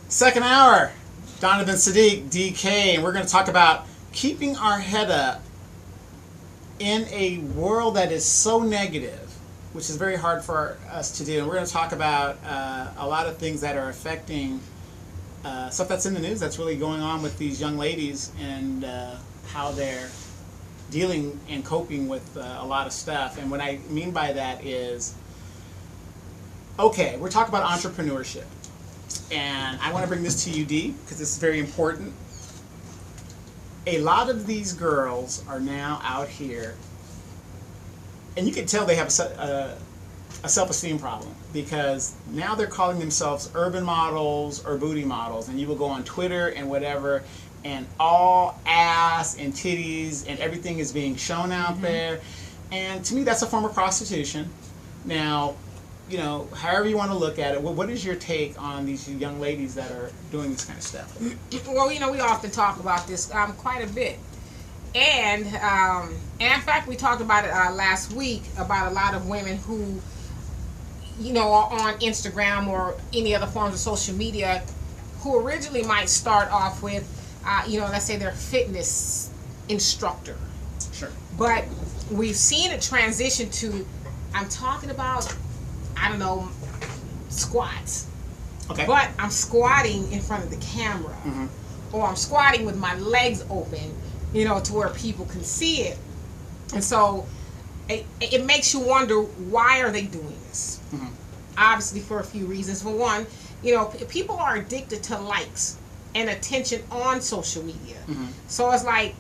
Second hour, Donovan Sadiq, DK, and we're going to talk about keeping our head up in a world that is so negative, which is very hard for us to do. And we're going to talk about a lot of things that are affecting stuff that's in the news that's really going on with these young ladies and how they're dealing and coping with a lot of stuff. And what I mean by that is, okay, we're talking about entrepreneurship. And I want to bring this to you, D, because this is very important. A lot of these girls are now out here, and you can tell they have a self-esteem problem, because now they're calling themselves urban models or booty models, and you will go on Twitter and whatever, and all ass and titties and everything is being shown out there. And to me, that's a form of prostitution. Now, you know, however you want to look at it, what is your take on these young ladies that are doing this kind of stuff? Well, you know, we often talk about this quite a bit. And in fact, we talked about it last week about a lot of women who, you know, are on Instagram or any other forms of social media who originally might start off with, you know, let's say they're a fitness instructor. Sure. But we've seen it transition to, I'm talking about, I don't know, squats. Okay. But I'm squatting in front of the camera. Or I'm squatting with my legs open, you know, to where people can see it. And so it makes you wonder, why are they doing this? Obviously for a few reasons. For one, you know, people are addicted to likes and attention on social media. So it's like,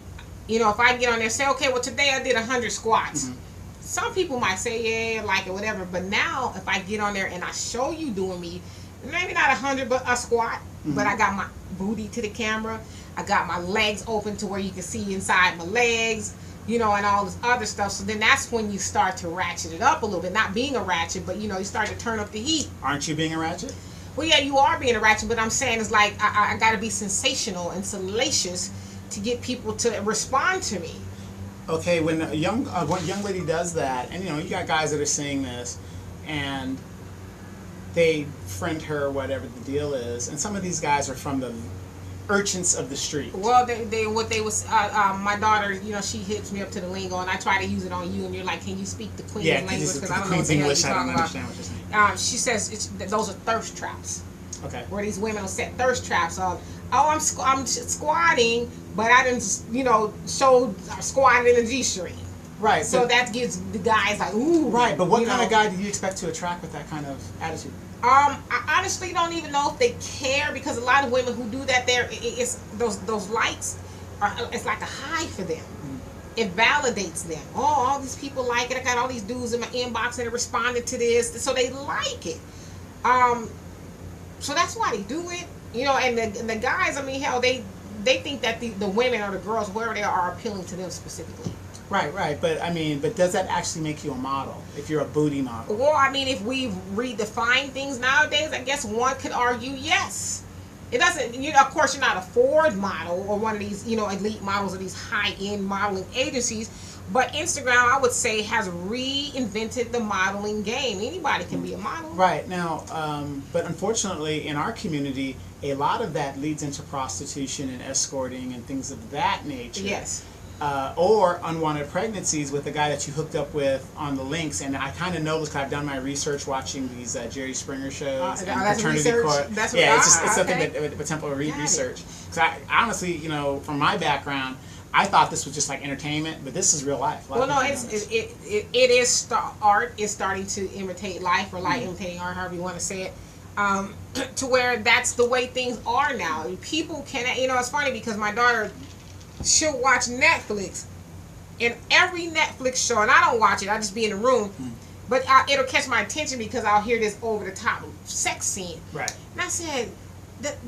you know, if I get on there and say, okay, well, today I did 100 squats. Some people might say, yeah, like it, whatever. But now, if I get on there and I show you doing me, maybe not 100, but a squat, but I got my booty to the camera, I got my legs open to where you can see inside my legs, you know, and all this other stuff. So then that's when you start to ratchet it up a little bit. Not being a ratchet, but, you know, you start to turn up the heat. Aren't you being a ratchet? Well, yeah, you are being a ratchet, but I'm saying it's like I got to be sensational and salacious to get people to respond to me. Okay, when a young lady does that, and you know, you got guys that are seeing this, and they friend her or whatever the deal is, and some of these guys are from the urchins of the street. Well, my daughter, you know, she hits me up to the lingo, and I try to use it on you, and you're like, can you speak the Queen's language? Because I don't know what the hell you're talking about. She says those are thirst traps. Okay. Where these women will set thirst traps of, oh, I'm squatting, but I didn't, you know, show squatted in a G-string. Right. So that gives the guys like, ooh. Right, but what kind of guy do you expect to attract with that kind of attitude? I honestly don't even know if they care, because a lot of women who do that, it's those likes it's like a high for them. It validates them. Oh, all these people like it. I got all these dudes in my inbox that responded to this, so they like it. So that's why they do it, you know. And the guys, I mean, hell, they think that the women or the girls, wherever they are appealing to them specifically. Right. But I mean, does that actually make you a model if you're a booty model? Well, I mean, if we redefine things nowadays, I guess one could argue yes. It doesn't, you know, of course, you're not a Ford model or one of these, you know, elite models of these high-end modeling agencies. But Instagram, I would say, has reinvented the modeling game. Anybody can be a model. Right. Now, but unfortunately, in our community, a lot of that leads into prostitution and escorting and things of that nature. Yes. Or unwanted pregnancies with the guy that you hooked up with on the links. And I kind of know this because I've done my research watching these Jerry Springer shows and Paternity Court. It's something that Temple research. Because I honestly, you know, from my background, I thought this was just like entertainment, but this is real life. Well, no, it is art is starting to imitate life, or like imitating art, however you want to say it. To where that's the way things are now. People can, you know, it's funny because my daughter, she'll watch Netflix, and every Netflix show, and I don't watch it, I just be in the room, but it'll catch my attention because I'll hear this over-the-top sex scene. Right. And I said,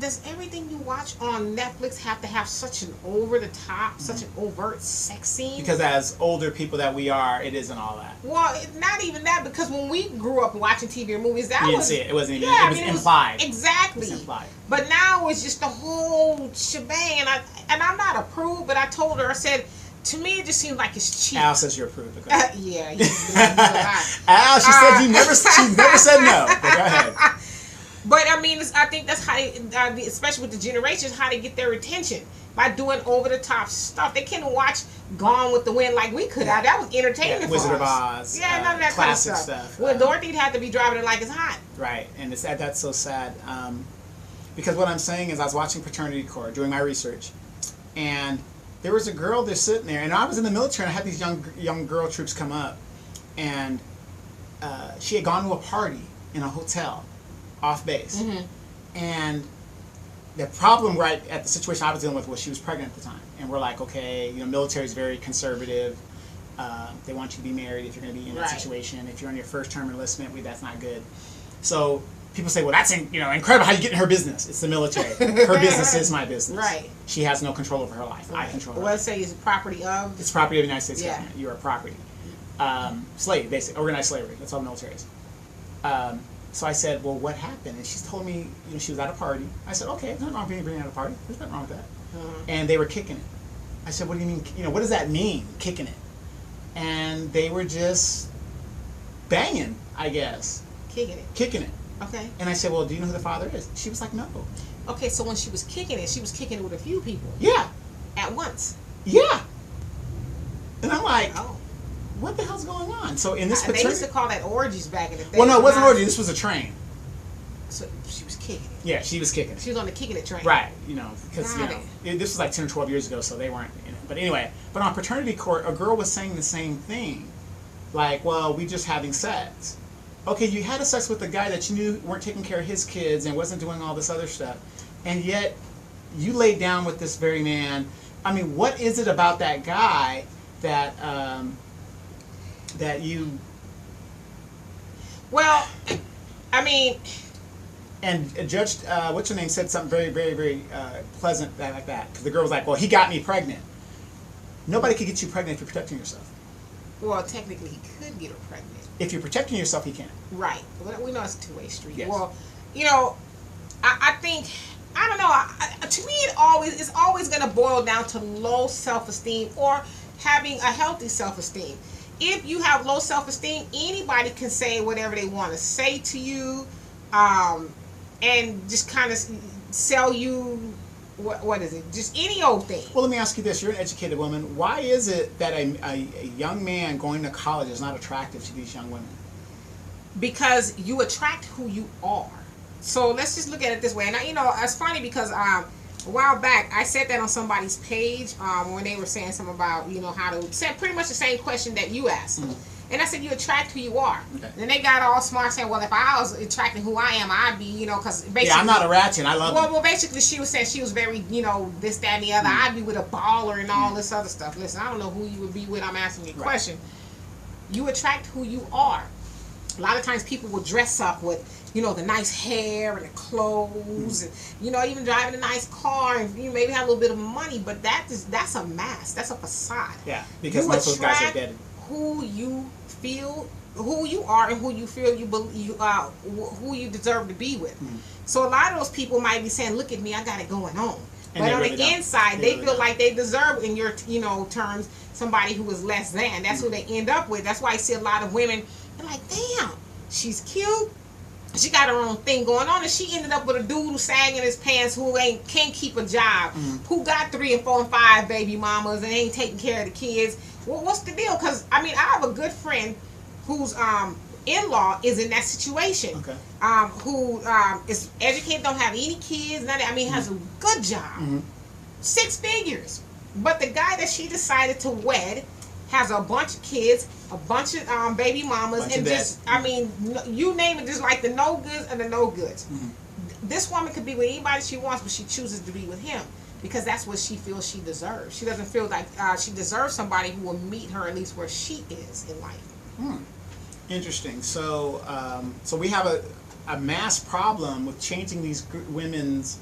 does everything you watch on Netflix have to have such an over-the-top, such an overt sex scene? Because as older people that we are, it isn't all that. Well, not even that, because when we grew up watching TV or movies, that you was... didn't see it. It wasn't even... Yeah, it was implied. Exactly. It was implied. But now it's just the whole shebang, and I'm not a prude, but I told her, I said, to me it just seems like it's cheap. Al says you're a prude. Okay. Yeah. Al, she said she never said no. But go ahead. But I mean, I think that's how, especially with the generations, how they get their attention by doing over the top stuff. They can't watch Gone with the Wind like we could have. That was entertaining for Wizard us. of Oz. Yeah, none of that kind of stuff. Well, Dorothy'd have to be driving it like it's hot. Right, and that's so sad. Because what I'm saying is, I was watching Paternity Court, doing my research, and there was a girl there sitting there, and I was in the military, and I had these young girl troops come up, and she had gone to a party in a hotel, off base, and the problem right at the situation I was dealing with was she was pregnant at the time, and we're like, okay, military is very conservative. They want you to be married if you're going to be in that situation. If you're on your first term enlistment, that's not good. So people say, well, that's incredible. How you get in her business? It's the military. Her business is my business. Right. She has no control over her life. I control her life. Let's say it's property of? It's property of the United States government. You are property. Slave, basically. Organized slavery. That's all the military is. So I said, well, what happened? And she told me, she was at a party. I said, okay, there's nothing wrong with being at a party. There's nothing wrong with that. And they were kicking it. I said, what do you mean? What does that mean, kicking it? And they were just banging, I guess. Kicking it. Okay. And I said, well, do you know who the father is? She was like, no. Okay, so when she was kicking it with a few people. Yeah. At once. Yeah. And I'm like, what the hell's going on? So in this they used to call that orgies back in the day. Well, no, it wasn't orgy. This was a train. So she was kicking it. Yeah, she was kicking it. She was on the kicking it train. Right. Because this was like 10 or 12 years ago, so they weren't in it. But anyway, on Paternity Court, a girl was saying the same thing. Like, well, we just having sex. Okay, you had a sex with a guy that you knew weren't taking care of his kids and wasn't doing all this other stuff. And yet, you laid down with this very man. I mean, what is it about that guy that that you... Well, I mean... And Judge, what's her name, said something very, very, very pleasant like that. Because the girl was like, well, he got me pregnant. Nobody could get you pregnant if you're protecting yourself. Well, technically, he could get her pregnant. If you're protecting yourself, he can. Right. We know it's a two-way street. Yes. Well, I think... I don't know. To me, it's always going to boil down to low self-esteem or having a healthy self-esteem. If you have low self-esteem, anybody can say whatever they want to say to you, and just kind of sell you what is it? Just any old thing. Well, let me ask you this: you're an educated woman. Why is it that a young man going to college is not attractive to these young women? Because you attract who you are. So let's just look at it this way. And it's funny because a while back I said that on somebody's page when they were saying something about how to say pretty much the same question that you asked. And I said you attract who you are. Okay. And they got all smart saying, well, if I was attracting who I am, I'd be because basically. Yeah, I'm not a ratchet. I love. Well, basically she was saying she was very this, that, and the other. I'd be with a baller and all this other stuff. Listen, I don't know who you would be with. I'm asking you a question. You attract who you are. A lot of times people will dress up with the nice hair and the clothes, and even driving a nice car, and maybe have a little bit of money, but that's a mask, that's a facade. Yeah, because most of those guys are dead. Who you feel, who you are, and who you feel who you deserve to be with. So a lot of those people might be saying, "Look at me, I got it going on," but on the inside, they feel like they deserve, in your terms, somebody who is less than. That's who they end up with. That's why I see a lot of women. They're like, "Damn, she's cute. She got her own thing going on," and she ended up with a dude who's sagging his pants, who can't keep a job, who got 3 and 4 and 5 baby mamas and ain't taking care of the kids. Well, what's the deal? Because I have a good friend whose in-law is in that situation. Okay. Who is educated, don't have any kids, has a good job, 6 figures. But the guy that she decided to wed has a bunch of kids, a bunch of baby mamas, and just, you name it, just like the no goods and the no goods. This woman could be with anybody she wants, but she chooses to be with him because that's what she feels she deserves. She doesn't feel like she deserves somebody who will meet her at least where she is in life. Interesting. So, so we have a mass problem with changing these women's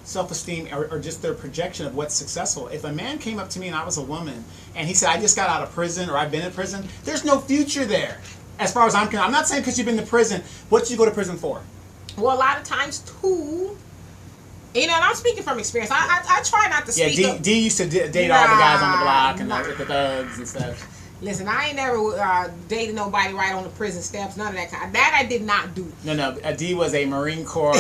self-esteem or just their projection of what's successful. If a man came up to me and I was a woman and he said, I just got out of prison or I've been in prison, there's no future there as far as I'm concerned. I'm not saying because you've been to prison, what did you go to prison for? Well, a lot of times too, and I'm speaking from experience. I try not to speak. Yeah, D used to date all the guys on the block and the thugs and stuff. Listen, I ain't never dated nobody right on the prison steps. None of that kind. That I did not do. No. D was a Marine Corps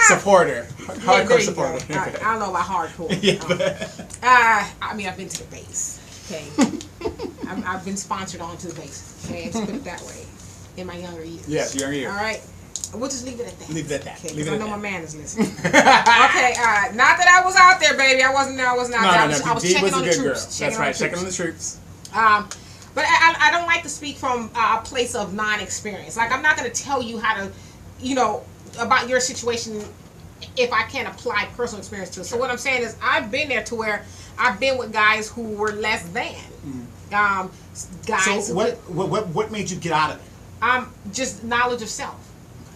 supporter, hardcore supporter. I don't know about hardcore. I mean, I've been to the base. Okay, I've been sponsored onto the base. Okay, let's put it that way. In my younger years. Yes, younger years. All right. We'll just leave it at that. Leave it at that. Okay, Leave it I at know that. my man is listening. Okay, not that I was out there, baby. I wasn't out there. I was D checking was on a the good girl. troops. That's right, checking on the troops. But I don't like to speak from a place of non-experience. Like, I'm not going to tell you how to, about your situation if I can't apply personal experience to it. So what I'm saying is I've been there to where I've been with guys who were less than. Guys. So what made you get out of it? Just knowledge of self.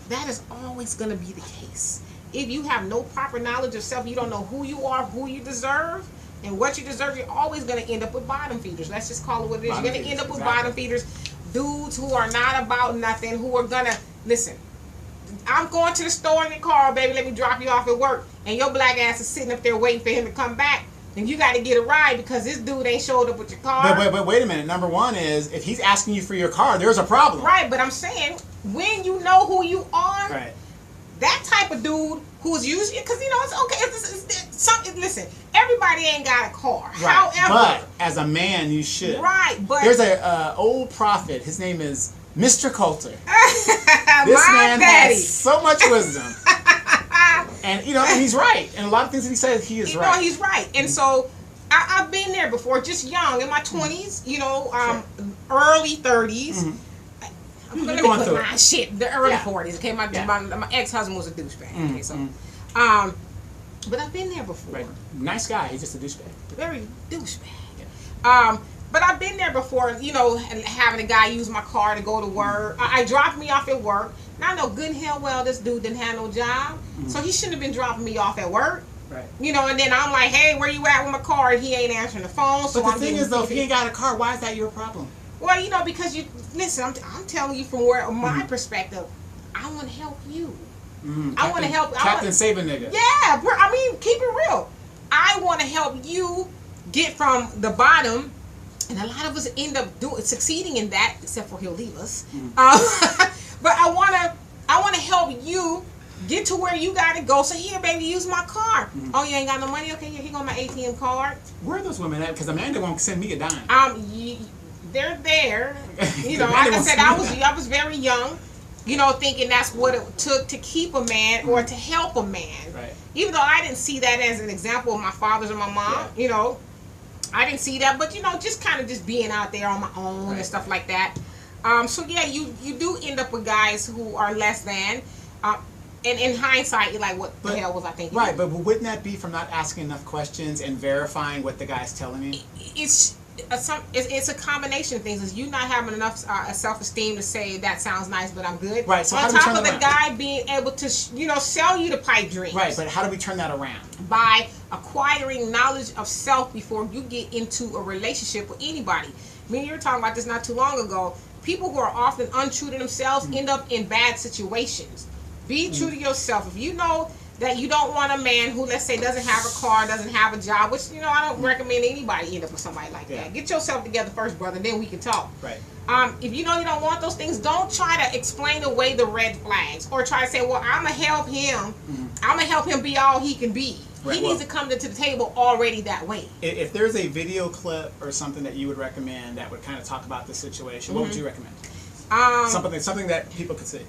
That is always going to be the case. If you have no proper knowledge of self, you don't know who you are, who you deserve, and what you deserve, you're always going to end up with bottom feeders. Let's just call it what it is. You're going to end up with bottom feeders. Dudes who are not about nothing, who are going to, listen, I'm going to the store in your car, baby, let me drop you off at work. And your black ass is sitting up there waiting for him to come back. And you got to get a ride because this dude ain't showed up with your car. But wait a minute. Number one is, if he's asking you for your car, there's a problem. Right, but I'm saying, when you know who you are, right, that type of dude who's usually, because it's okay. Listen, everybody ain't got a car. Right. However, but as a man, you should. Right, but there's a old prophet. His name is Mr. Coulter. This man has so much wisdom, and and he's right. And a lot of things that he says, he is right. He's right, and so I've been there before, just young in my 20s. Early 30s. Let me put my shit. The early 40s. Okay, my ex-husband was a douchebag. Okay, so, but I've been there before. Right. Nice guy. He's just a douchebag. Very douchebag. Yeah. But I've been there before. Having a guy use my car to go to work. I dropped me off at work. Now I know good and hell well this dude didn't have no job, so he shouldn't have been dropping me off at work. Right. And then I'm like, hey, where you at with my car? And he ain't answering the phone. So but the thing is, though, if he ain't got a car, why is that your problem? Well, because listen, I'm telling you from my perspective, I want to help you. I want to help. Captain Save a nigga. Yeah, I mean, keep it real. I want to help you get from the bottom, and a lot of us end up succeeding in that, except for he'll leave us. But I want to help you get to where you got to go. So here, baby, use my card. Oh, you ain't got no money? Okay, here go my ATM card. Where are those women at? Because Amanda won't send me a dime. They're there. Like I said, I was very young, thinking that's what it took to keep a man or to help a man. Right. Even though I didn't see that as an example of my father's or my mom, I didn't see that, but just kind of just being out there on my own and stuff like that. So yeah, you do end up with guys who are less than. And in hindsight, you're like, what the hell was I thinking? Right, but wouldn't that be from not asking enough questions and verifying what the guy's telling me? It's a combination of things. Is you not having enough self-esteem to say that sounds nice, but I'm good. Right. So on top of the guy being able to sell you the pipe dreams. Right. But how do we turn that around? By acquiring knowledge of self before you get into a relationship with anybody. I mean, you were talking about this not too long ago. People who are often untrue to themselves end up in bad situations. Be true to yourself. If you know that you don't want a man who, let's say, doesn't have a car, doesn't have a job, which, I don't recommend anybody end up with somebody like that. Get yourself together first, brother, then we can talk. Right. If you know you don't want those things, don't try to explain away the red flags or try to say, well, I'm going to help him. I'm going to help him be all he can be. Right. He needs to come to the table already that way. If there's a video clip or something that you would recommend that would kind of talk about the situation, what would you recommend? Something that people could see.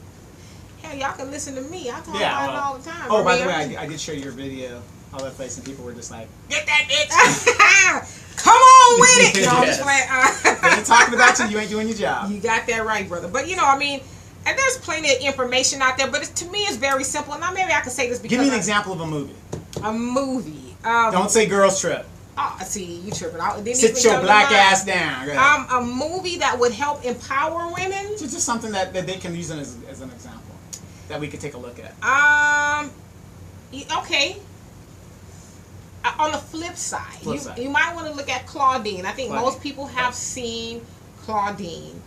Hell, y'all can listen to me. I talk about it all the time. Oh, by the way, I did share your video all that place, and people were just like, "Get that bitch! Come on with it!" No, I'm just playing. They ain't talking about you. You ain't doing your job. You got that right, brother. But and there's plenty of information out there. But to me, it's very simple. Now, maybe I can say this because give me an example of a movie. A movie. Don't say Girls Trip. Oh, see, you tripping. Sit your black ass down. A movie that would help empower women. It's just something that they can use as an example that we could take a look at. Okay. On the flip side, you might want to look at Claudine. I think most people have seen Claudine.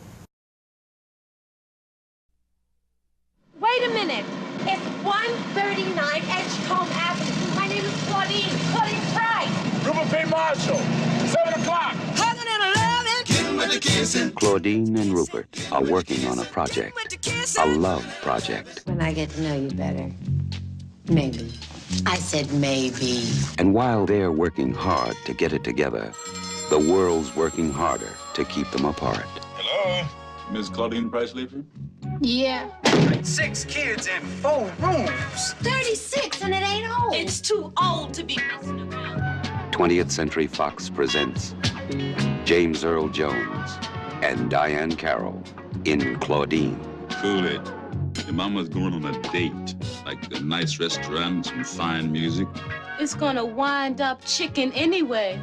Wait a minute. It's 139 Edgecombe Avenue. My name is Claudine. Claudine Price. Rupert P. Marshall. 7 o'clock. Hanging in a Claudine and Rupert are working on a project, a love project. When I get to know you better, maybe. I said maybe. And while they're working hard to get it together, the world's working harder to keep them apart. Hello? Miss Claudine Price-Lever? Yeah. 6 kids and 4 rooms. 36 and it ain't old. It's too old to be messing around. 20th Century Fox presents James Earl Jones and Diane Carroll in Claudine. Cool it. Your mama's going on a date, like a nice restaurant, some fine music. It's gonna wind up chicken anyway.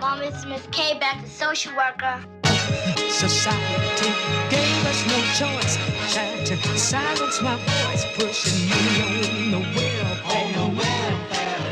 Mom, it's Miss K back to social worker. Society gave us no choice. Tried to silence my voice, pushing me on the welfare.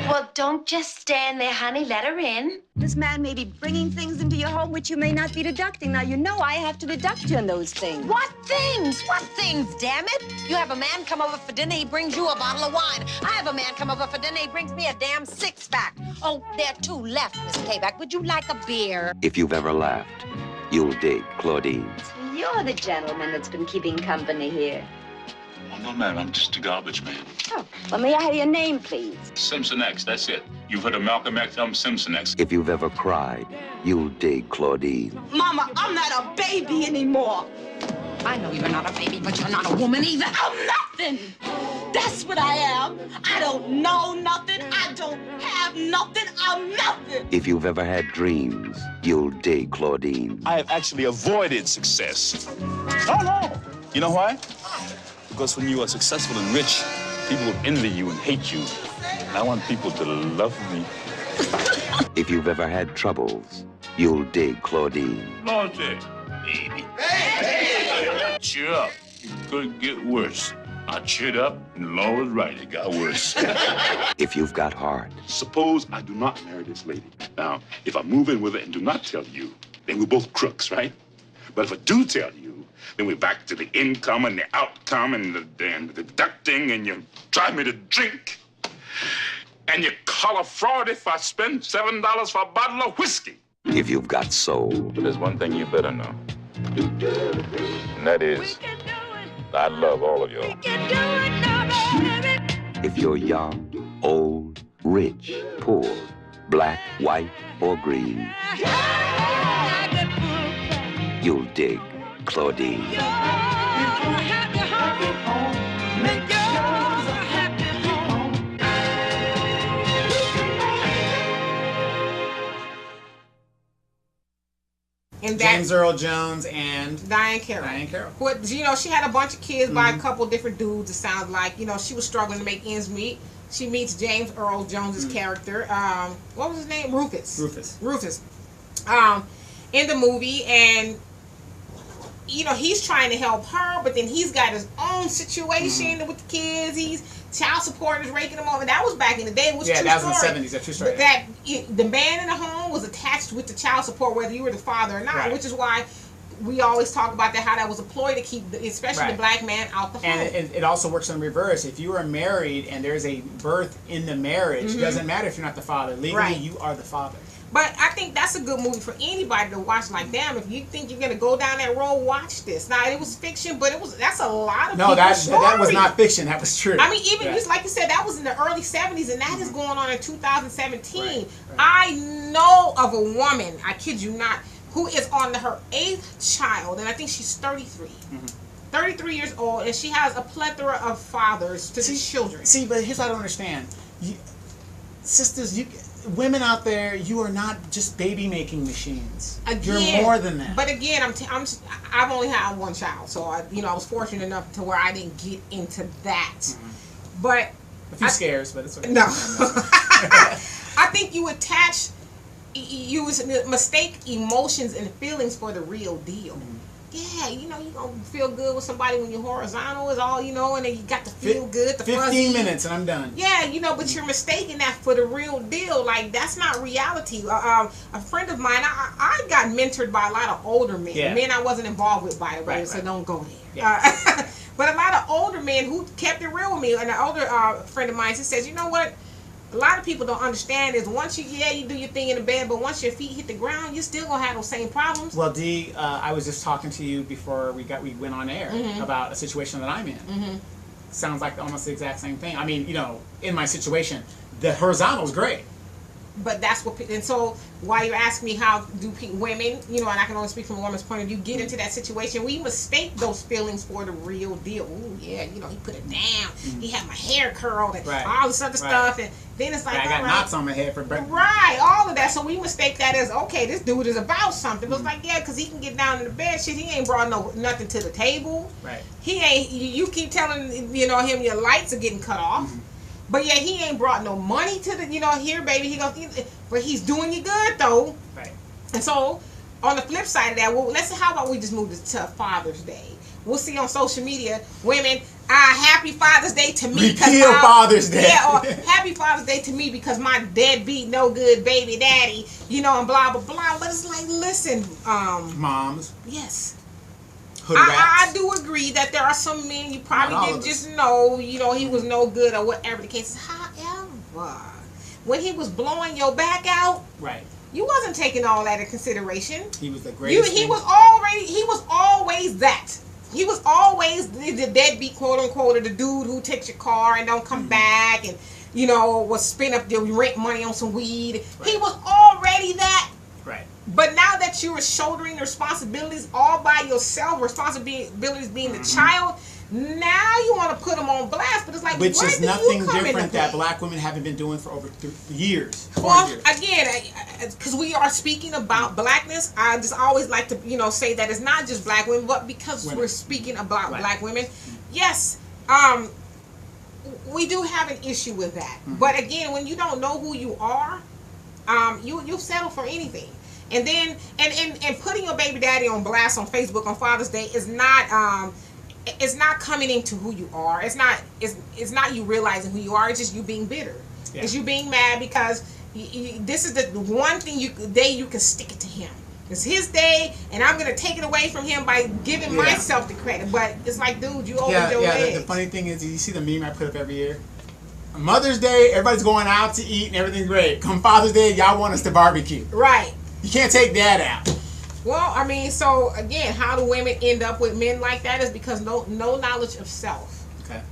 Well, don't just stand there, honey. Let her in. This man may be bringing things into your home which you may not be deducting. Now, you know I have to deduct on those things. What things? What things, damn it? You have a man come over for dinner, he brings you a bottle of wine. I have a man come over for dinner, he brings me a damn six-pack. Oh, there are 2 left, Miss K-Back. Would you like a beer? If you've ever laughed, you'll dig Claudine. You're the gentleman that's been keeping company here. Oh, no, ma'am, I'm just a garbage man. Oh, well, may I have your name, please? Simpson X, that's it. You've heard of Malcolm X, I'm Simpson X. If you've ever cried, you'll dig Claudine. Mama, I'm not a baby anymore. I know you're not a baby, but you're not a woman either. I'm nothing. That's what I am. I don't know nothing. I don't have nothing. I'm nothing. If you've ever had dreams, you'll dig Claudine. I have actually avoided success. Oh, no. You know why? Because when you are successful and rich, people will envy you and hate you. And I want people to love me. If you've ever had troubles, you'll dig Claudine. Monty, baby. Hey! Cheer up. It could get worse. I cheered up, and the law was right. It got worse. If you've got heart, Suppose I do not marry this lady. Now, if I move in with her and do not tell you, then we're both crooks, right? But if I do tell you, then we're back to the income and the outcome and the deducting, and you drive me to drink. And you call a fraud if I spend $7 for a bottle of whiskey. if you've got soul. But there's one thing you better know. And that is, I love all of y'all. If you're young, old, rich, poor, black, white, or green, you'll dig Claudine. And that, James Earl Jones and Diane Carroll. Diane Carroll. What, you know, she had a bunch of kids by a couple different dudes. It sounds like, you know, she was struggling to make ends meet. She meets James Earl Jones's character. What was his name? Rufus. In the movie, and you know, he's trying to help her, but then he's got his own situation with the kids. He's child support is raking him over. That was back in the day. It was yeah, true that was story. in the 70s. That's true story. The man in the home was attached with the child support, whether you were the father or not, Right. which is why we always talk about that, how that was a ploy to keep, especially the black man, out the home. And it also works in reverse. If you are married and there's a birth in the marriage, it doesn't matter if you're not the father. Legally, you are the father. But I think that's a good movie for anybody to watch. Like, damn, if you think you're gonna go down that road, watch this. Now, it was fiction, but that's a lot of No, that was stories. not fiction. That was true. I mean, even just like you said, that was in the early 70s, and that is going on in 2017. Right. I know of a woman, I kid you not, who is on her 8th child, and I think she's 33. 33 years old, and she has a plethora of fathers to these children. See, but here's what I don't understand. Sisters, women out there, you are not just baby making machines. Again, you're more than that. But again, I've only had one child, so I was fortunate enough to where I didn't get into that. But a few scares, but it's okay. No, I think you mistake emotions and feelings for the real deal. Yeah, you know, you're going to feel good with somebody when you're horizontal is all, you know, and then you got to feel good. 15 minutes and I'm done. Yeah, you know, but you're mistaking that for the real deal. Like, that's not reality. A friend of mine, I got mentored by a lot of older men. Yeah. Men I wasn't involved with, by the way, so don't go there. Yeah. But a lot of older men who kept it real with me. And an older friend of mine, he says, you know what? a lot of people don't understand is once you do your thing in the bed, but once your feet hit the ground, you're still gonna have those same problems. Well, Dee, I was just talking to you before we went on air about a situation that I'm in. Sounds like almost the exact same thing. I mean, in my situation, the horizontal is great. But that's what, and so while you're asking me how do women, and I can only speak from a woman's point of view, get into that situation, we mistake those feelings for the real deal. Ooh, yeah, he put it down. He had my hair curled and all this other stuff, and then it's like, I got knots on my head for right, all of that. So we mistake that as, okay, this dude is about something. But it's like, yeah, because he can get down in the bed, shit. He ain't brought nothing to the table. Right. He ain't. You keep telling him your lights are getting cut off. But yeah, he ain't brought no money to the, here, baby. He goes, but he's doing you good though. Right. And so, on the flip side of that, well, how about we just move this to Father's Day? We'll see on social media, women, happy Father's Day to me. Repeal Father's Day. Yeah, or happy Father's Day to me because my deadbeat, no good baby daddy, and blah, blah, blah. But it's like, listen. Moms. Yes. I do agree that there are some men you probably didn't just know, he was no good or whatever the case is. However, when he was blowing your back out, right, you wasn't taking all that into consideration. He was the greatest. He was always that. He was always the deadbeat, quote unquote, or the dude who takes your car and don't come back and was spend up the rent money on some weed. Right. He was already that. Right. But now that you are shouldering the responsibilities all by yourself, responsibilities being the child, now you want to put them on blast. But it's like, which is nothing different that black women haven't been doing for over years. Well, again, because we are speaking about blackness, I just always like to say that it's not just black women, but because we're speaking about black women, yes, we do have an issue with that. But again, when you don't know who you are, you'll settle for anything. And then and putting your baby daddy on blast on Facebook on Father's Day is not it's not coming into who you are. It's not you realizing who you are. It's just you being bitter. Yeah. It's you being mad because this is the one thing day you can stick it to him. It's his day, and I'm gonna take it away from him by giving myself the credit. But it's like, dude, you opened your legs. The funny thing is, you see the meme I put up every year. Mother's Day, everybody's going out to eat and everything's great. Come Father's Day, y'all want us to barbecue. Right. You can't take that out. Well, I mean, so again, how do women end up with men like that is because no knowledge of self. Okay.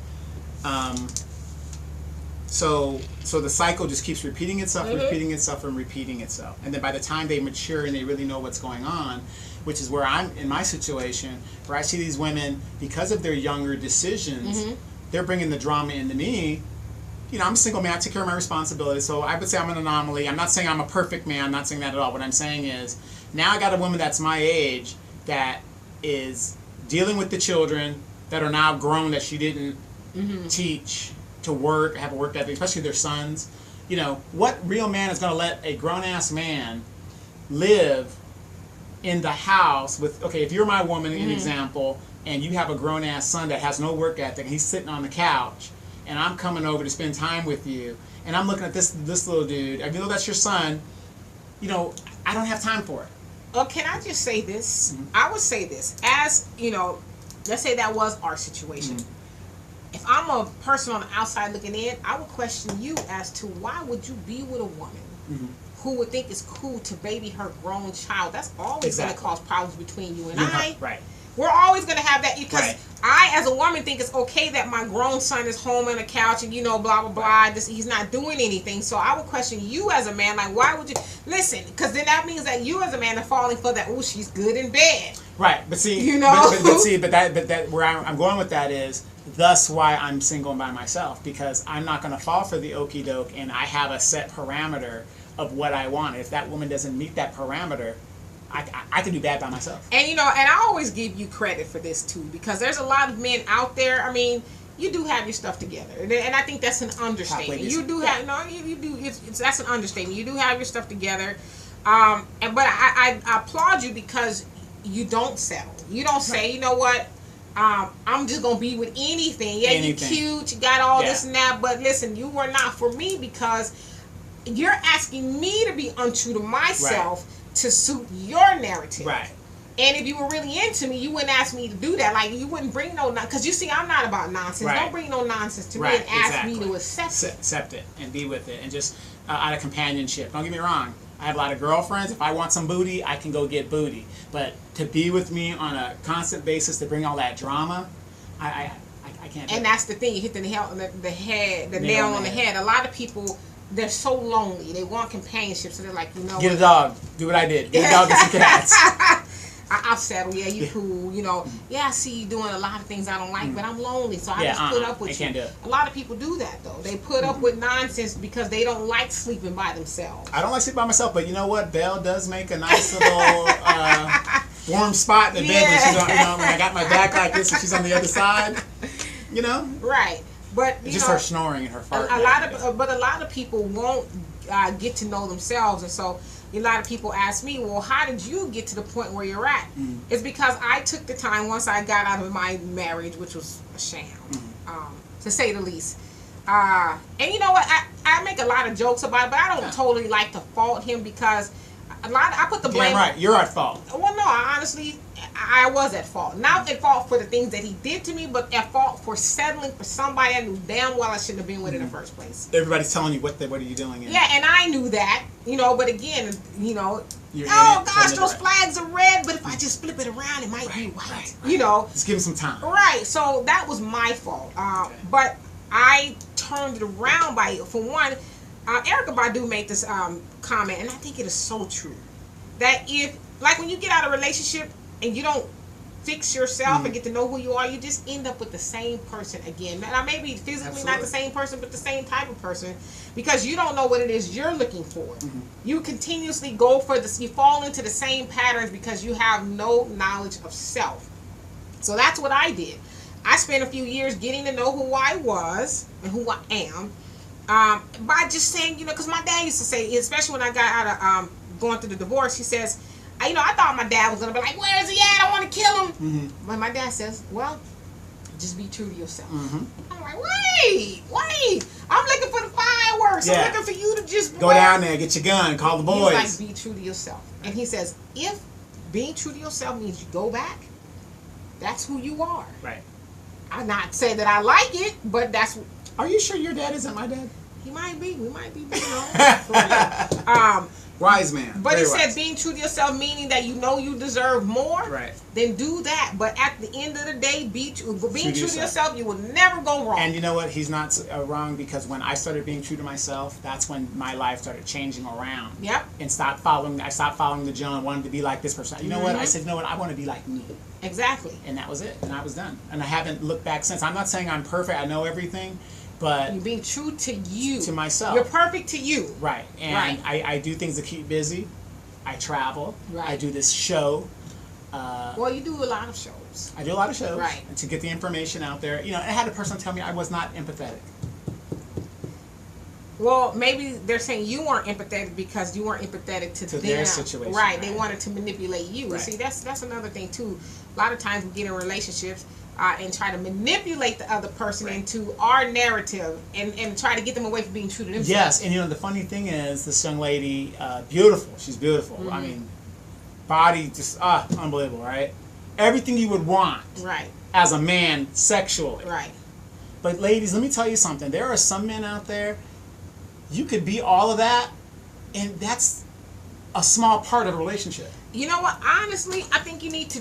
So the cycle just keeps repeating itself, repeating itself, and repeating itself. And then by the time they mature and they really know what's going on, which is where I'm in my situation, where I see these women, because of their younger decisions, they're bringing the drama into me. I'm a single man. I take care of my responsibilities. So I would say I'm an anomaly. I'm not saying I'm a perfect man. I'm not saying that at all. What I'm saying is, now I got a woman that's my age that is dealing with the children that are now grown that she didn't teach to work, have a work ethic, especially their sons. What real man is going to let a grown-ass man live in the house with, if you're my woman, an example, and you have a grown-ass son that has no work ethic, and he's sitting on the couch, and I'm coming over to spend time with you, and I'm looking at this little dude, even though that's your son, I don't have time for it. Can I just say this? I would say this. As, let's say that was our situation. If I'm a person on the outside looking in, I would question you as to why would you be with a woman who would think it's cool to baby her grown child? That's always going to cause problems between you and I. Right. We're always going to have that because I, as a woman, think it's okay that my grown son is home on the couch and, blah, blah, blah. He's not doing anything. So I would question you as a man, like, why would you... Listen, because then that means that you as a man are falling for that, she's good in bed. Right, but see... But that where I'm going with that is, thus why I'm single and by myself. Because I'm not going to fall for the okie doke and I have a set parameter of what I want. If that woman doesn't meet that parameter... I can do bad by myself. And and I always give you credit for this too, because there's a lot of men out there. I mean, you do have your stuff together, and I think that's an understatement. You do have you do. That's an understatement. You do have your stuff together, but I applaud you because you don't settle. You don't say, you know what, I'm just gonna be with anything. Yeah, anything. You cute, you got all this and that, but listen, you were not for me because you're asking me to be untrue to myself. To suit your narrative. Right. And if you were really into me, you wouldn't ask me to do that. Like, you wouldn't bring no, because you see, I'm not about nonsense. Right. Don't bring no nonsense to me Right, and ask exactly. me to accept it and be with it, and just out of companionship. Don't get me wrong. I have a lot of girlfriends. If I want some booty, I can go get booty. But to be with me on a constant basis, to bring all that drama, I can't do And it. that's the thing. You hit the nail on the nail on the head. A lot of people, they're so lonely. They want companionship, so they're like, you know, Get a dog. Do what I did. Get a dog and some cats. I'll settle. Yeah, you cool. You know, yeah, I see you doing a lot of things I don't like, but I'm lonely, so I just put up with you. Can't do it. A lot of people do that though. They put up with nonsense because they don't like sleeping by themselves. I don't like sleeping by myself, but you know what? Belle does make a nice little warm spot in the bed when she's on, when I got my back like this and she's on the other side. You know? Right. But it's just her snoring and her fart. A lot of people won't get to know themselves, and so a lot of people ask me, well, how did you get to the point where you're at? It's because I took the time once I got out of my marriage, which was a sham, to say the least. And you know what? I make a lot of jokes about it, but I don't totally like to fault him because I put the blame. Damn right, you're at fault. Well, no, honestly, I was at fault. Not at fault for the things that he did to me, but at fault for settling for somebody I knew damn well I shouldn't have been with in the first place. Everybody's telling you what are you doing? Yeah, and I knew that, but again, You're gosh, those flags are red, but if I just flip it around, it might be white. Right. Just give him some time. Right, so that was my fault. But I turned it around for one, Erykah Badu made this comment, and I think it is so true. That when you get out of a relationship and you don't fix yourself and get to know who you are, you just end up with the same person again. Now, maybe physically not the same person, but the same type of person, because you don't know what it is you're looking for. You continuously go for this, you fall into the same patterns because you have no knowledge of self. So that's what I did. I spent a few years getting to know who I was and who I am, by just saying, because my dad used to say, especially when I got out of going through the divorce, he says, I thought my dad was going to be like, where is he at? I want to kill him. But my dad says, well, just be true to yourself. I'm like, wait. I'm looking for the fireworks. I'm looking for you to just go down there, get your gun, call the boys. He's like, be true to yourself. And he says, if being true to yourself means you go back, that's who you are. Right. I'm not saying that I like it, but that's... Are you sure your dad isn't my dad? He might be. We might be. Wise man. But he said being true to yourself, meaning that you know you deserve more. Right. Then do that. But at the end of the day, being true to yourself, you will never go wrong. And you know what? He's not wrong, because when I started being true to myself, that's when my life started changing around. Yep. And I stopped following the Joe and wanted to be like this person. You know what? I said, you know what? I want to be like me. Exactly. And that was it. And I was done. And I haven't looked back since. I'm not saying I'm perfect. I know everything. But you're being true to you. To myself. You're perfect to you. Right. And I do things to keep busy. I travel. Right. I do this show. Well, you do a lot of shows. I do a lot of shows. Right. And to get the information out there. I had a person tell me I was not empathetic. Well, maybe they're saying you weren't empathetic because you weren't empathetic to their situation. Right. They wanted to manipulate you. Right. See, that's another thing, too. A lot of times we get in relationships and try to manipulate the other person into our narrative and try to get them away from being true to themselves. Yes, and the funny thing is, this young lady, beautiful. She's beautiful. I mean, body just unbelievable, right? Everything you would want, right, as a man sexually, right. But ladies, let me tell you something. There are some men out there, you could be all of that, and that's a small part of a relationship. You know what? Honestly, I think you need to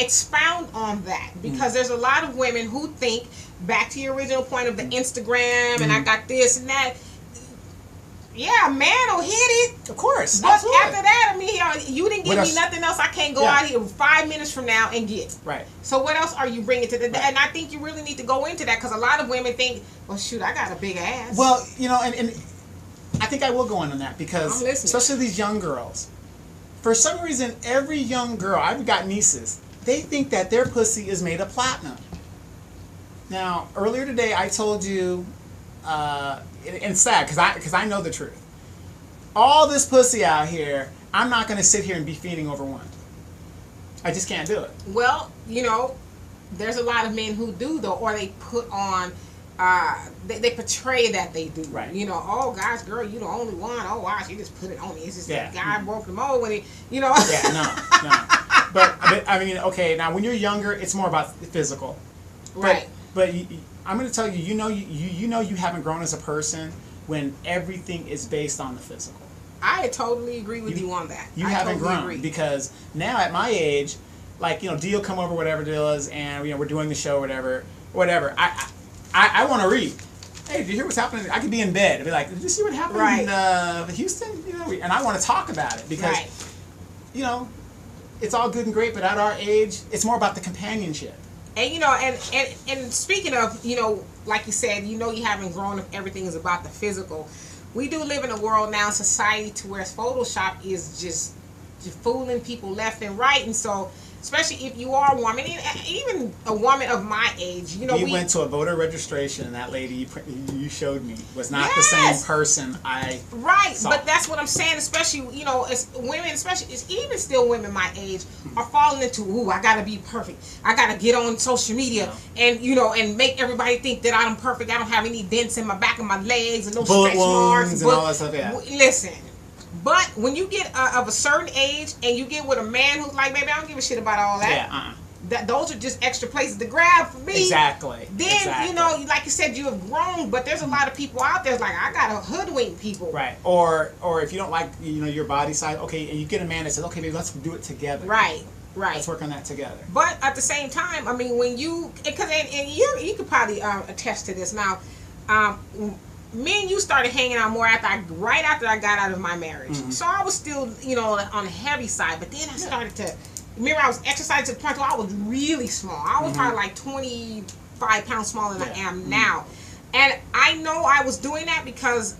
expound on that, because there's a lot of women who think, back to your original point of the Instagram and I got this and that. Yeah, a man will hit it. Of course. But absolutely. after that, I mean, you didn't give me nothing else I can't go out here 5 minutes from now and get. Right. So what else are you bringing to the... Right. And I think you really need to go into that, because a lot of women think, well, shoot, I got a big ass. Well, and I think I will go in on that, because especially these young girls, for some reason, every young girl, I've got nieces, they think that their pussy is made of platinum. Now, earlier today, I told you, and it's sad, because I know the truth. All this pussy out here, I'm not going to sit here and be feeding over one. I just can't do it. Well, there's a lot of men who do, though, or they put on... they portray that they do. Right. Oh gosh, girl, you the only one. Oh wow, she just put it on me. It's just that guy broke the mold when he, Yeah, no. but I mean, okay. Now, when you're younger, it's more about the physical. Right. But I'm going to tell you, you know you haven't grown as a person when everything is based on the physical. I totally agree with you on that. You haven't grown because now at my age, like, you know, Dee will come over, whatever deal is, and, you know, we're doing the show, whatever. I want to read. Hey, did you hear what's happening? I could be in bed and be like, did you see what happened in Houston? You know, and I want to talk about it because, you know, it's all good and great, but at our age, it's more about the companionship. And, you know, and speaking of, you know, like you said, you know, you haven't grown if everything is about the physical. We do live in a world now, society, to where Photoshop is just fooling people left and right. And so, especially if you are a woman, even a woman of my age, you know, we went to a voter registration, and that lady you showed me was not the same person I saw. But that's what I'm saying. Especially, you know, as women, especially even still women my age, are falling into, ooh, I gotta be perfect. I gotta get on social media and, you know, and make everybody think that I'm perfect. I don't have any dents in my back of my legs and no bullet stretch marks and all that stuff. Yeah. Listen. But when you get of a certain age and you get with a man who's like, baby, I don't give a shit about all that. Yeah, those are just extra places to grab for me. Exactly. Then, you know, like you said, you have grown, but there's a lot of people out there like, I got to hoodwink people. Right. Or if you don't like, you know, your body size, okay, and you get a man that says, okay, baby, let's do it together. Right. Let's work on that together. But at the same time, I mean, when you, because and you could probably attest to this now. Me and you started hanging out more right after I got out of my marriage. Mm-hmm. So I was still, you know, on the heavy side. But then I started to, remember, I was exercising to the point where I was really small. I was probably like 25 pounds smaller than I am now. And I know I was doing that because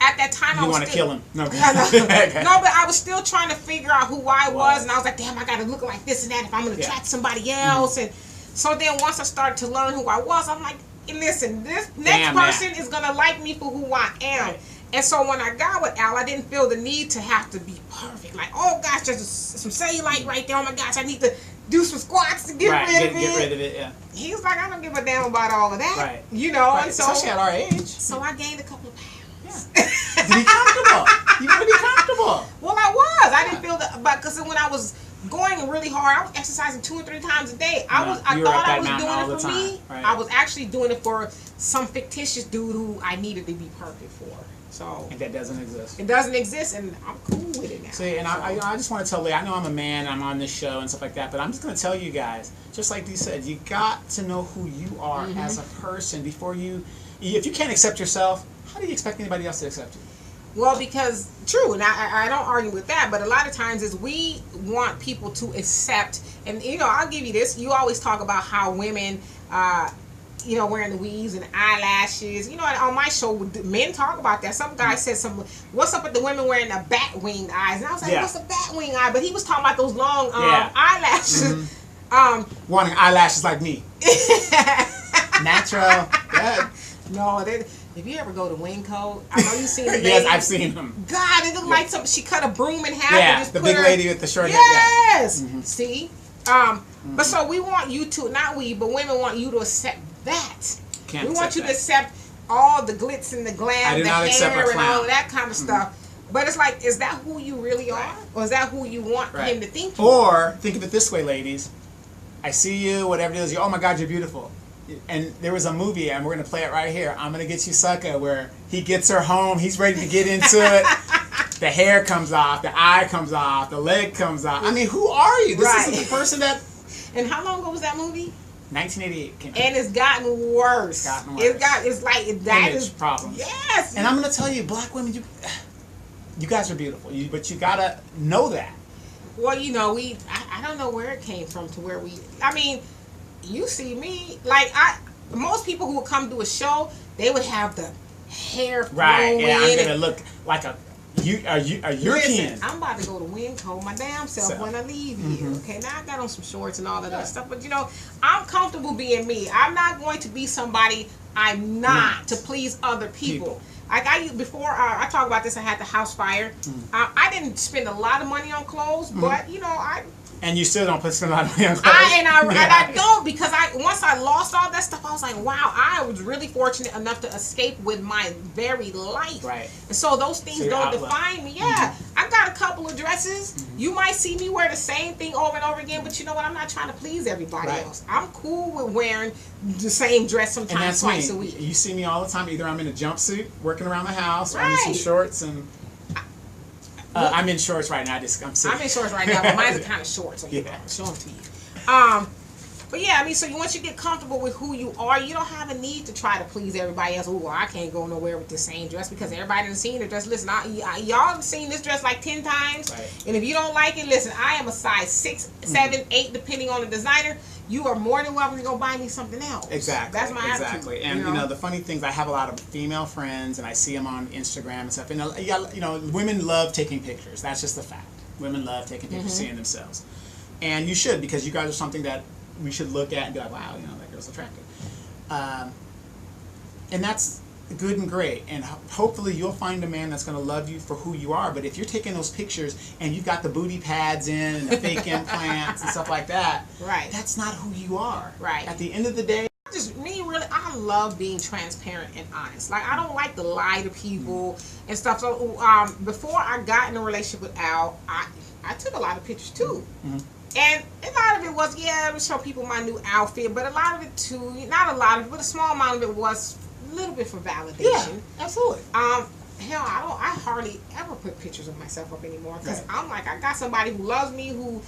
at that time I was want to kill him. No, no, but I was still trying to figure out who I was. And I was like, damn, I got to look like this and that if I'm going to attract somebody else. And so then once I started to learn who I was, I'm like, listen, this next person is going to like me for who I am. Right. And so when I got with Al, I didn't feel the need to have to be perfect. Like, oh gosh, there's some cellulite right there. Oh my gosh, I need to do some squats to get rid of it. Get rid of it, yeah. He was like, I don't give a damn about all of that. Right. You know, right. And so, especially at our age. So I gained a couple of pounds. Yeah. To be comfortable. You want to be comfortable. Well, I was. I didn't feel that, but because when I was going really hard, I was exercising 2 or 3 times a day. I thought I was doing it for me. Right. I was actually doing it for some fictitious dude who I needed to be perfect for. So and that doesn't exist. It doesn't exist, and I'm cool with it now. See, and I just want to tell Leigh, I know I'm a man, I'm on this show and stuff like that, but I'm just going to tell you guys, just like Dee said, you got to know who you are as a person before if you can't accept yourself, how do you expect anybody else to accept you? Well, because, true, and I don't argue with that, but a lot of times is we want people to accept, and, you know, I'll give you this, you always talk about how women, you know, wearing the weaves and eyelashes, you know, on my show, men talk about that. Some guy said what's up with the women wearing the bat-winged eyes? And I was like, what's a bat-winged eye? But he was talking about those long eyelashes. Wanting eyelashes like me. Natural. Good. No, if you ever go to Winco, I know you've seen the lady. Yes, I've seen them. God, it looked like she cut a broom in half. Yeah, and just the put big her, lady with the short hair. Yes. Yeah. See? But so we want you to, not we, but women want you to accept that. We want you to accept all the glitz and the glam, the hair and all of that kind of stuff. But it's like, is that who you really are? Or is that who you want him to think you are? Or think of it this way, ladies. I see you, whatever it is, oh my God, you're beautiful. And there was a movie, and we're going to play it right here, I'm Gonna Get You Sucker, where he gets her home, he's ready to get into it. The hair comes off, the eye comes off, the leg comes off. I mean, who are you? This is the person that... And how long ago was that movie? 1988. And it's gotten worse. It's like that is problems. Yes. And I'm going to tell you, black women, you guys are beautiful, but you got to know that. Well, you know, I don't know where it came from to where I mean... You see me, like most people who would come to a show, they would have the hair right. Yeah, I'm gonna look like a European. Listen, I'm about to go to Winco my damn self when I leave here. Okay, now I got on some shorts and all of that stuff, but you know, I'm comfortable being me. I'm not going to be somebody I'm not to please other people. Like before I talk about this, I had the house fire. I didn't spend a lot of money on clothes, but you know And you still don't spend a lot of money on clothes. I don't, because once I lost all that stuff, I was like, wow, I was really fortunate enough to escape with my very life. Right. And so those things don't define me. Yeah. I I got a couple of dresses. You might see me wear the same thing over and over again, but you know what? I'm not trying to please everybody else. I'm cool with wearing the same dress sometimes twice a week. You see me all the time. Either I'm in a jumpsuit working around the house, or I'm in some shorts, and I'm in shorts right now. I'm in shorts right now, but mine's are kind of short, so I'll show them to you. But yeah, I mean, so once you get comfortable with who you are, you don't have a need to try to please everybody else. Oh, well, I can't go nowhere with the same dress because everybody done seen the dress. Listen, y'all have seen this dress like 10 times. Right. And if you don't like it, listen, I am a size 6, 7, 8, depending on the designer. You are more than welcome to go buy me something else. Exactly. That's my attitude. Exactly. And, you know, the funny thing is I have a lot of female friends, and I see them on Instagram and stuff. And, you know, women love taking pictures. That's just the fact. Women love taking pictures, seeing themselves. And you should, because you guys are something that we should look at and be like, wow, you know, that girl's attractive. And that's good and great. And hopefully you'll find a man that's going to love you for who you are. But if you're taking those pictures and you've got the booty pads in and the fake implants and stuff like that, that's not who you are. Right. At the end of the day, I love being transparent and honest. Like, I don't like to lie to people and stuff. So before I got in a relationship with Al, I took a lot of pictures too. And a lot of it was, to show people my new outfit, but a lot of it too, not a lot of it, but a small amount of it was a little bit for validation. Yeah, absolutely. Hell, I hardly ever put pictures of myself up anymore, because I'm like, I got somebody who loves me,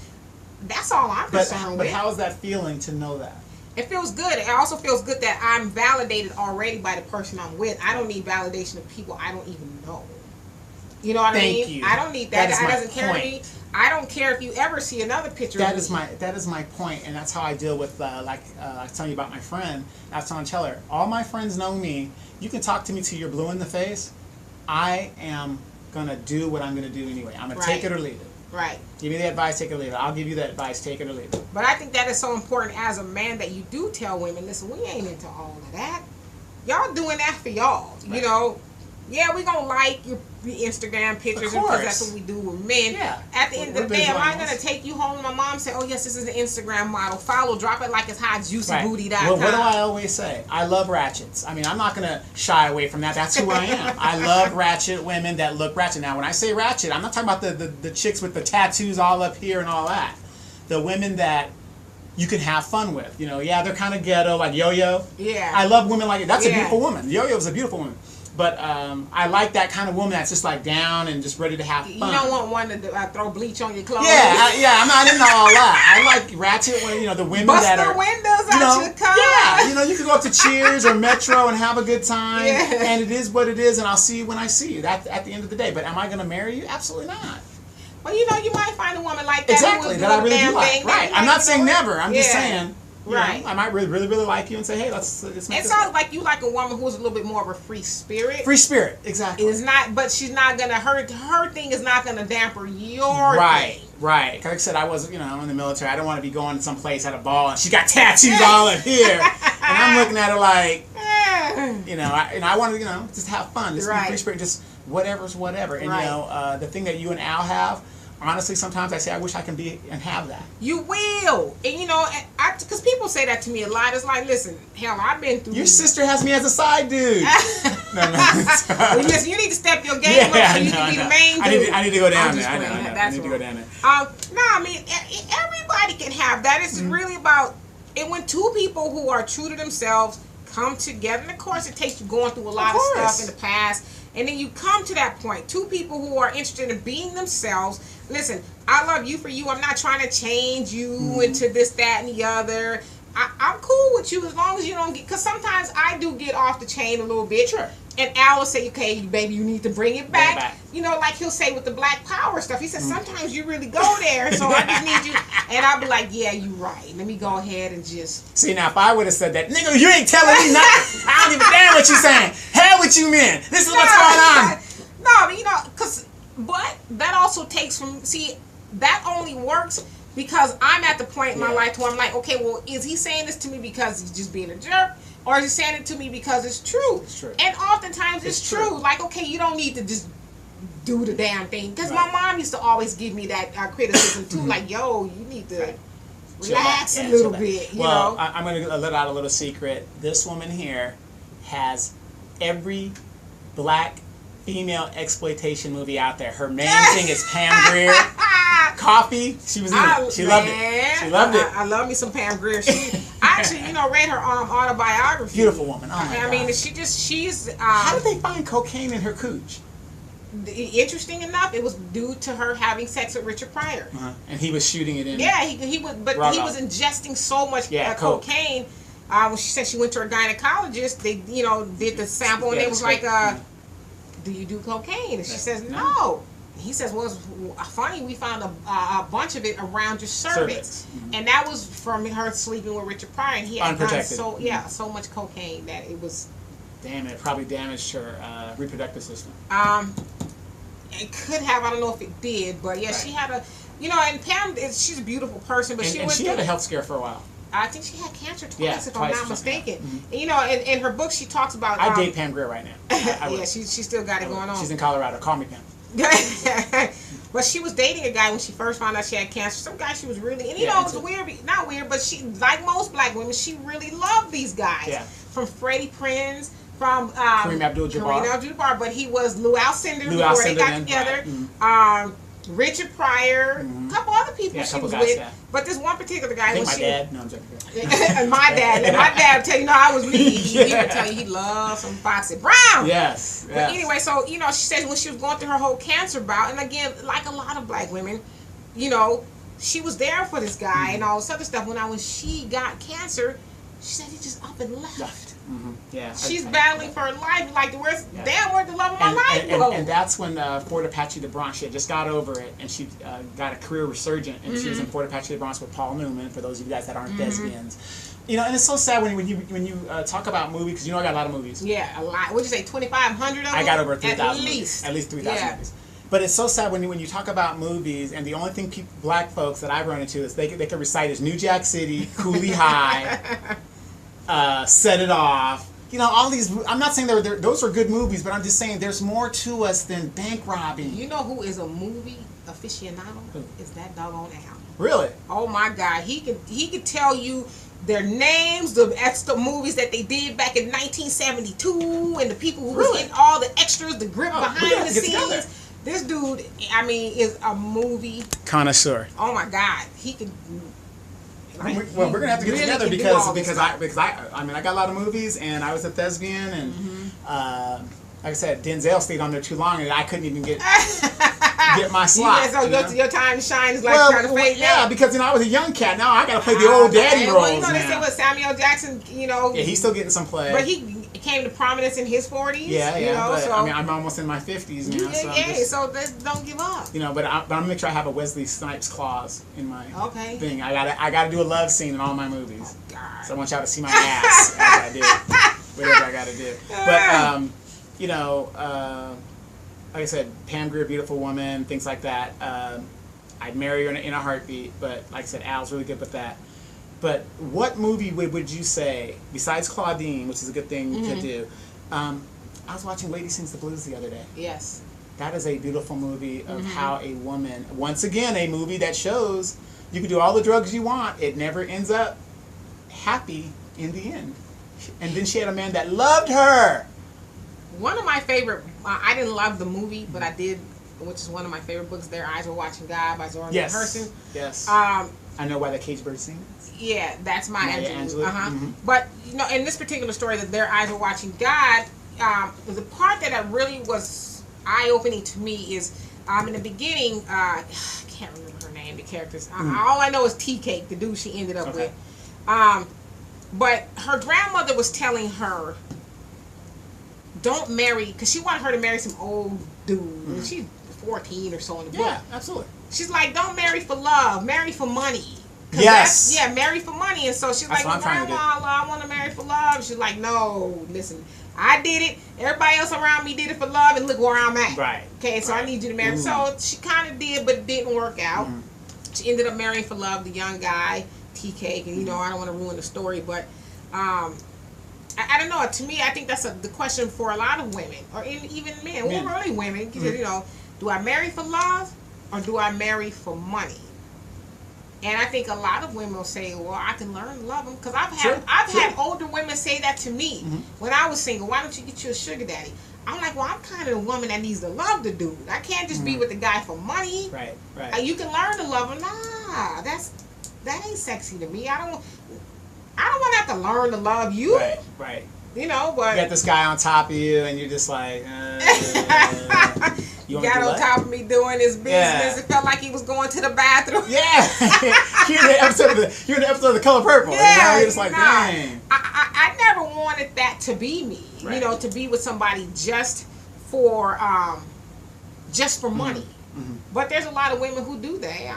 that's all I'm concerned with. But how is that feeling to know that? It feels good. It also feels good that I'm validated already by the person I'm with. I don't need validation of people I don't even know. You know what I mean? Thank you. I don't need that. That doesn't care to me. I don't care if you ever see another picture that of is me. That is my point, and that's how I deal with, I was telling you about my friend. I was telling Cheller, all my friends know me. You can talk to me till you're blue in the face. I am going to do what I'm going to do anyway. I'm going to take it or leave it. Right. Give me the advice, take it or leave it. I'll give you that advice, take it or leave it. But I think that is so important as a man, that you do tell women, listen, we ain't into all of that. Y'all doing that for y'all. Right. You know, yeah, we gonna like your Instagram pictures because that's what we do with men. Yeah. At the end of the day, am I gonna take you home and my mom say, oh yes, this is an Instagram model, follow, drop it like it's hot, juicybooty.com. Well, what do I always say? I love ratchets. I mean, I'm not gonna shy away from that. That's who I am. I love ratchet women that look ratchet. Now, when I say ratchet, I'm not talking about the chicks with the tattoos all up here and all that. The women that you can have fun with. You know, yeah, they're kind of ghetto, like Yo-Yo. Yeah. I love women like it. That's a beautiful woman. Yo-Yo is a beautiful woman. But I like that kind of woman that's just like down and just ready to have fun. You don't want one to throw bleach on your clothes. Yeah, I'm not into all that. I like ratchet, you know, the women that are. Bust the windows out your car. Yeah, you know, you can go up to Cheers or Metro and have a good time. Yeah. And it is what it is, and I'll see you when I see you. That at the end of the day. But am I going to marry you? Absolutely not. Well, you know, you might find a woman like that. Exactly, that I really do like. Right. I'm not saying never. I'm just saying. Right. Know, I might really like you and say, hey, let's make this. It sounds like you like a woman who's a little bit more of a free spirit. Free spirit, exactly. It's not, but she's not gonna her thing is not gonna damper your thing. Right. Like I said, I was, you know, in the military. I don't want to be going to some place at a ball and she got tattoos all up here, and I'm looking at her like, you know, I want to, you know, just have fun, just be free spirit, just whatever's whatever. And you know, the thing that you and Al have. Honestly, sometimes I say I wish I can be and have that. You will, and you know, because people say that to me a lot. It's like, listen, hell, I've been through. Your sister has me as a side dude. No. Well, listen, you need to step your game up so you can be the main dude. I need to go down there. I need to go down there. No, I mean, everybody can have that. It's really about, and when two people who are true to themselves come together, and of course, it takes you going through a lot of stuff in the past. And then you come to that point. Two people who are interested in being themselves. Listen, I love you for you. I'm not trying to change you into this, that, and the other. I'm cool with you as long as you don't get... Because sometimes I do get off the chain a little bit. Sure. And Al will say, okay, baby, you need to bring it back. You know, like he'll say with the Black Power stuff. He says, sometimes you really go there. So I just need you... And I'll be like, yeah, you're right. Let me go ahead and just... See, now, if I would have said that, nigga, you ain't telling me nothing. I don't give a damn what you're saying. Hell with you men. This is what's going on. No, you know, but that also takes from... See, that only works... Because I'm at the point in my life where I'm like, okay, well, is he saying this to me because he's just being a jerk? Or is he saying it to me because it's true? It's true. And oftentimes it's true. Like, okay, you don't need to just do the damn thing. Because my mom used to always give me that criticism too. Like, yo, you need to relax a little bit. You know? I'm going to let out a little secret. This woman here has every black female exploitation movie out there. Her main thing is Pam Grier. Coffee. She was in it. She loved it. She loved it. I love me some Pam Grier. I actually, read her autobiography. Beautiful woman. Oh my God. I mean, she's. How did they find cocaine in her cooch? Interesting enough, it was due to her having sex with Richard Pryor. And he was shooting it in. Yeah, he was, but he was ingesting so much cocaine. When she said she went to her gynecologist, they did the sample and it was like, "Do you do cocaine?" And she says, "No." He says, "Well, it's funny. We found a bunch of it around your cervix, and that was from her sleeping with Richard Pryor, and he had done so much cocaine that it was." Damn it! Probably damaged her reproductive system. It could have. I don't know if it did, but yeah, she had a, and Pam, she's a beautiful person, but she had a health scare for a while. I think she had cancer twice, if I'm not mistaken. Yeah. And in her book, she talks about. I date Pam Grier right now. Yeah, she still got it going on. She's in Colorado. Call me Pam. But she was dating a guy when she first found out she had cancer. Some guy she was really, and it was not weird, but she, like most black women, she really loved these guys. Yeah. From Freddie Prinze, from Kareem Abdul-Jabbar, but he was Lou Alcindor before they got together. Right. Richard Pryor, a couple other people she was with, but this one particular guy. I think my dad. No, I'm joking. And my dad would tell you, I was reading. He would tell you he loved some Foxy Brown. Yes. But anyway, so she says when she was going through her whole cancer bout, and again, like a lot of black women, she was there for this guy and all this other stuff. When she got cancer, she said he just up and left. Yeah, she's battling for her life. Like, where's the love of my life? And that's when Fort Apache the Bronx, she had just got over it, and she got a career resurgent, and she was in Fort Apache the Bronx with Paul Newman. For those of you guys that aren't thespians, and it's so sad when you talk about movies, because I got a lot of movies. Yeah, a lot. What'd you say, 2,500 of them? I got over 3,000. At least 3,000 movies. But it's so sad when you talk about movies, and the only thing black folks that I've run into is they can recite is New Jack City, Cooley High, Set It Off. All these. I'm not saying those are good movies, but I'm just saying there's more to us than bank robbing. You know who is a movie aficionado? Is that doggone Al. Really? Oh my God, he could tell you their names, the extra movies that they did back in 1972, and the people who was in all the extras, the grip behind the scenes. This dude, is a movie connoisseur. Oh my God, he could. Well, we're gonna have to get together because I got a lot of movies, and I was a thespian, and like I said, Denzel stayed on there too long, and I couldn't even get my slot. Your time to shine is trying to fade now. Yeah, because I was a young cat. Now I got to play the old daddy roles. They say with Samuel Jackson, Yeah, he's still getting some play. But he came to prominence in his 40s. Yeah, but I'm almost in my 50s now. So don't give up. But I'm gonna make sure I have a Wesley Snipes clause in my thing. I gotta do a love scene in all my movies. Oh, God. So I want y'all to see my ass as I do whatever I gotta do. But like I said, Pam Grier, beautiful woman, things like that. I'd marry her in a heartbeat. But like I said, Al's really good with that. But what movie would you say, besides Claudine, which is a good thing to do? I was watching Lady Sings the Blues the other day. Yes. That is a beautiful movie of how a woman, once again, a movie that shows you can do all the drugs you want. It never ends up happy in the end. And then she had a man that loved her. One of my favorite, I didn't love the movie, but I did, which is one of my favorite books, Their Eyes Were Watching God by Zora Neale Hurston. Yes. I Know Why the Cage Bird Sings. Yeah, that's Maya Angelou. But, in this particular story, that Their Eyes Were Watching God, the part that really was eye-opening to me is, in the beginning, I can't remember her name, the characters. All I know is Tea-Cake, the dude she ended up with. But her grandmother was telling her, don't marry, because she wanted her to marry some old dude. And she's 14 or so in the book. Yeah, absolutely. She's like, don't marry for love, marry for money. Yes. Marry for money. And so she's like, Grandma, I want to marry for love. She's like, no, listen, I did it. Everybody else around me did it for love, and look where I'm at. Right. Okay, so I need you to marry. So she kind of did, but it didn't work out. She ended up marrying for love the young guy, Tea-Cake, and I don't want to ruin the story, but I don't know. To me, I think that's the question for a lot of women, or even men. Well, really women. Do I marry for love, or do I marry for money? And I think a lot of women will say, "Well, I can learn to love him," because I've Sure, had older women say that to me when I was single. Why don't you get you a sugar daddy? I'm like, well, I'm kind of the woman that needs to love the dude. I can't just be with the guy for money. Right, right. You can learn to love him. Nah, that ain't sexy to me. I don't want to have to learn to love you. Right, right. You know, but you got this guy on top of you, and you're just like, you got on top of me doing his business. Yeah. It felt like he was going to the bathroom. Yeah, you're in the episode of The Color Purple. Yeah, you know? You're just like, dang. I never wanted that to be me. Right. You know, to be with somebody just for money. But there's a lot of women who do that.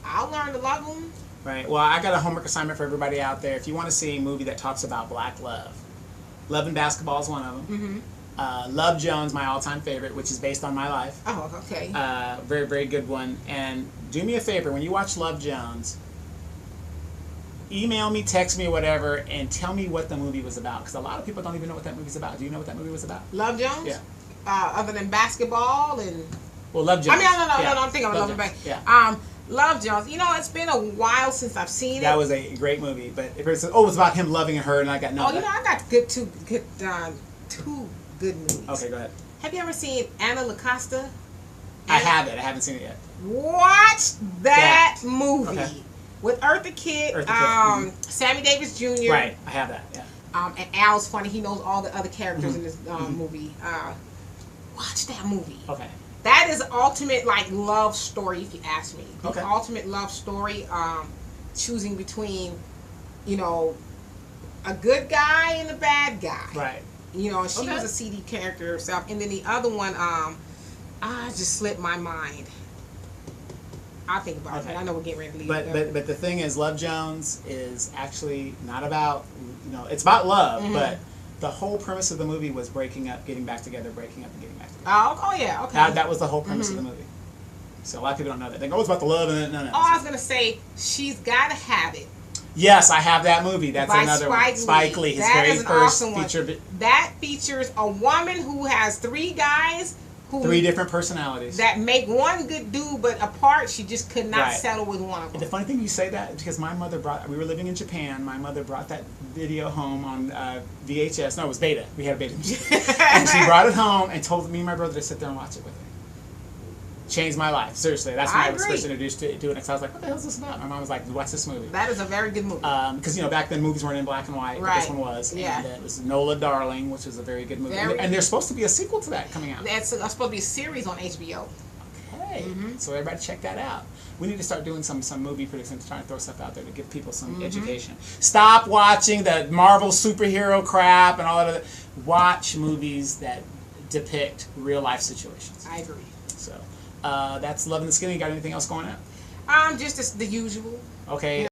I'll learn to love them. Right. Well, I got a homework assignment for everybody out there. If you want to see a movie that talks about black love, Love and Basketball is one of them. Love Jones, my all-time favorite, which is based on my life. Oh, okay. Very, very good one. And do me a favor, when you watch Love Jones, email me, text me, whatever, and tell me what the movie was about. Because a lot of people don't even know what that movie's about. Do you know what that movie was about? Love Jones? Yeah. Other than basketball and... Well, Love Jones. I mean, no, I'm thinking of Love and Basketball. Yeah. Love Jones. You know, it's been a while since I've seen it. That was a great movie. But if it's, it was about him loving her, and I got no... Oh, you know, I got two good movies. Okay, go ahead. Have you ever seen Anna LaCosta? I haven't seen it yet. Watch that movie. Okay. With Eartha Kitt, Sammy Davis Jr. Right, I have that, yeah. And Al's funny. He knows all the other characters in this movie. Watch that movie. Okay. That is ultimate, like, love story, if you ask me. The Okay. ultimate love story, choosing between, you know, a good guy and a bad guy. Right. You know, she was a CD character herself. And then the other one, just slipped my mind. I'll think about it. I know we're getting ready to leave. But the thing is, Love Jones is actually not about, you know, it's about love, but the whole premise of the movie was breaking up, getting back together, breaking up, and getting back together. Oh yeah, okay. That was the whole premise of the movie. So a lot of people don't know that. They go, oh, it's about the love, and no. Oh, I was going to say, She's Gotta Have It. Yes, I have that movie. That's by another Spike one. Spike Lee, his that very is an first awesome feature. One. That features a woman who has three guys who 3 different personalities that make one good dude, but apart she just could not Right. settle with one of them. And the funny thing you say that is because my mother we were living in Japan. My mother brought that video home on VHS. No, it was Beta. We had a Beta machine. And she brought it home and told me and my brother to sit there and watch it with her. Changed my life. Seriously. That's when I was first introduced to doing it. Because I was like, what the hell is this about? My mom was like, watch this movie. That is a very good movie. Because, you know, back then movies weren't in black and white. But this one was. Yeah. And it was Nola Darling, which was a very good movie. Very and there's supposed to be a sequel to that coming out. That's supposed to be a series on HBO. Okay. So everybody check that out. We need to start doing some movie predictions, trying to throw stuff out there to give people some education. Stop watching the Marvel superhero crap and all that other. Watch movies that depict real life situations. I agree. So that's Loving the Skinny. You got anything else going on? Just the usual. Okay.